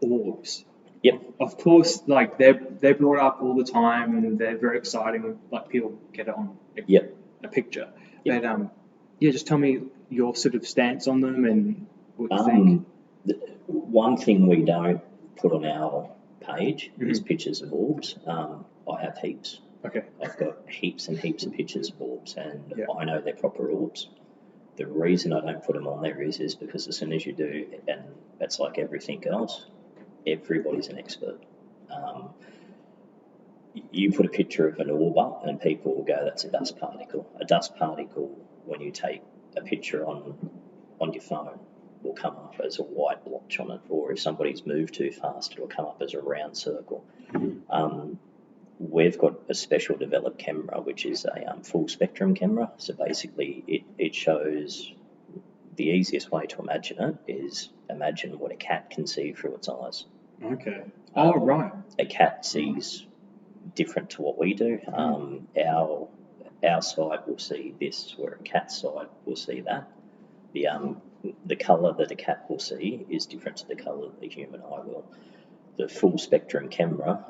orbs. Yep. Of course, like they're brought up all the time, and they're very exciting. Like people get it on a picture. Yep. But just tell me your sort of stance on them and what you think. One thing we don't put on our page is pictures of orbs. I have heaps. Okay. I've got heaps and heaps of pictures of orbs, and I know they're proper orbs. The reason I don't put them on there is because as soon as you do, and it's like everything else, everybody's an expert. You put a picture of an orb up and people will go, that's a dust particle. A dust particle, when you take a picture on your phone, will come up as a white blotch on it, or if somebody's moved too fast, it'll come up as a round circle. We've got a special developed camera, which is a full spectrum camera. So basically it shows, the easiest way to imagine it is imagine what a cat can see through its eyes. Okay. Right. A cat sees different to what we do. Our sight will see this, where a cat's sight will see that. The colour that a cat will see is different to the colour that the human eye will. The full spectrum camera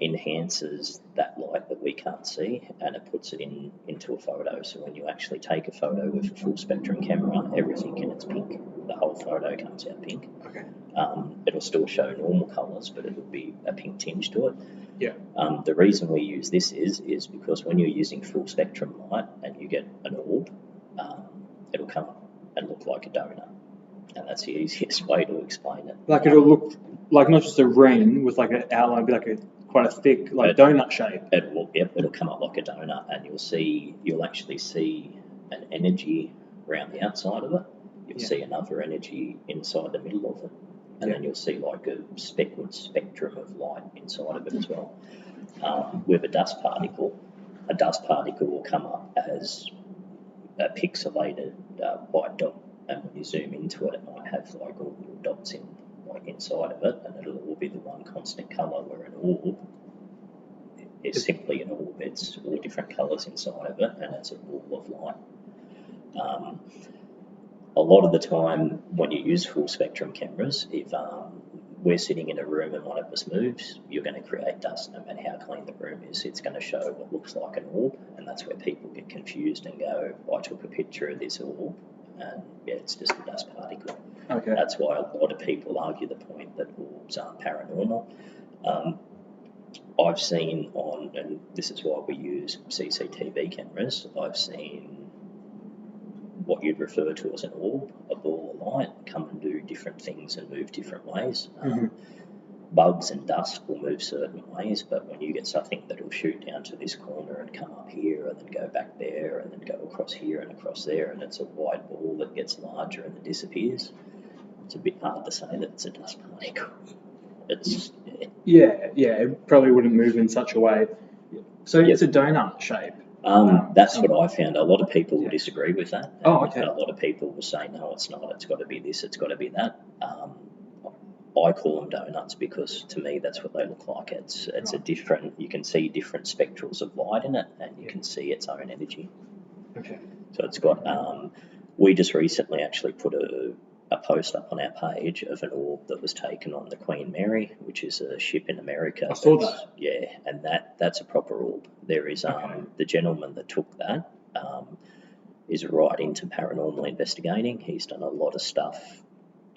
enhances that light that we can't see, and it puts it into a photo. So when you actually take a photo with a full spectrum camera, everything in it's pink. The whole photo comes out pink. Okay. It'll still show normal colours, but it'll be a pink tinge to it. Yeah. The reason we use this is because when you're using full spectrum light and you get an orb, it'll come up and look like a donut, and that's the easiest way to explain it. Like it'll look like not just a ring with like an outline, but like quite a thick donut shape. It'll come up like a donut, and you'll actually see an energy around the outside of it. You'll see another energy inside the middle of it, and then you'll see like a spectrum of light inside of it as well. With a dust particle will come up as a pixelated white dot, and when you zoom into it, it might have like all little dots inside of it, and it'll all be the one constant colour. Where an orb is simply an orb; it's all different colours inside of it, and it's a ball of light. A lot of the time, when you use full spectrum cameras, if we're sitting in a room and one of us moves, you're going to create dust. No matter how clean the room is, it's going to show what looks like an orb, and that's where people get confused and go, I took a picture of this orb, and it's just a dust particle. Okay. That's why a lot of people argue the point that orbs aren't paranormal. I've seen and this is why we use CCTV cameras, I've seen what you'd refer to as an orb, a ball of light, come and do different things and move different ways. Bugs and dust will move certain ways, but when you get something that will shoot down to this corner and come up here and then go back there and then go across here and across there, and it's a white ball that gets larger and it disappears, it's a bit hard to say that it's a dust particle. It probably wouldn't move in such a way. So it's a donut shape. That's what I found. A lot of people will disagree with that. Okay. A lot of people will say, no, it's not. It's got to be this. It's got to be that. I call them donuts because to me that's what they look like. It's a different. You can see different spectrals of light in it, and you can see its own energy. Okay. So it's got. We just recently actually put a post up on our page of an orb that was taken on the Queen Mary, which is a ship in America. I saw that. Yeah, and that's a proper orb. There is the gentleman that took that is right into paranormal investigating. He's done a lot of stuff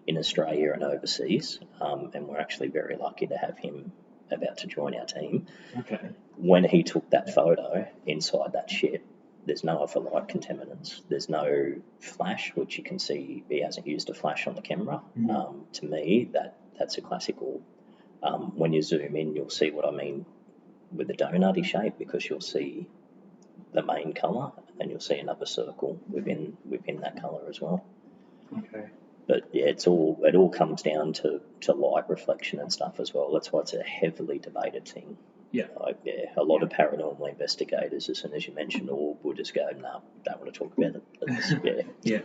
in Australia and overseas, and we're actually very lucky to have him about to join our team. Okay. When he took that photo inside that ship, there's no other light contaminants. There's no flash, which you can see he hasn't used a flash on the camera. To me, that's a classic orb. When you zoom in, you'll see what I mean with the donutty shape, because you'll see the main colour and you'll see another circle within that colour as well. Okay. But yeah, it all comes down to light reflection and stuff as well. That's why it's a heavily debated thing. Yeah. A lot of paranormal investigators, as soon as you mention orb, will just go, no, don't want to talk about it. Yeah.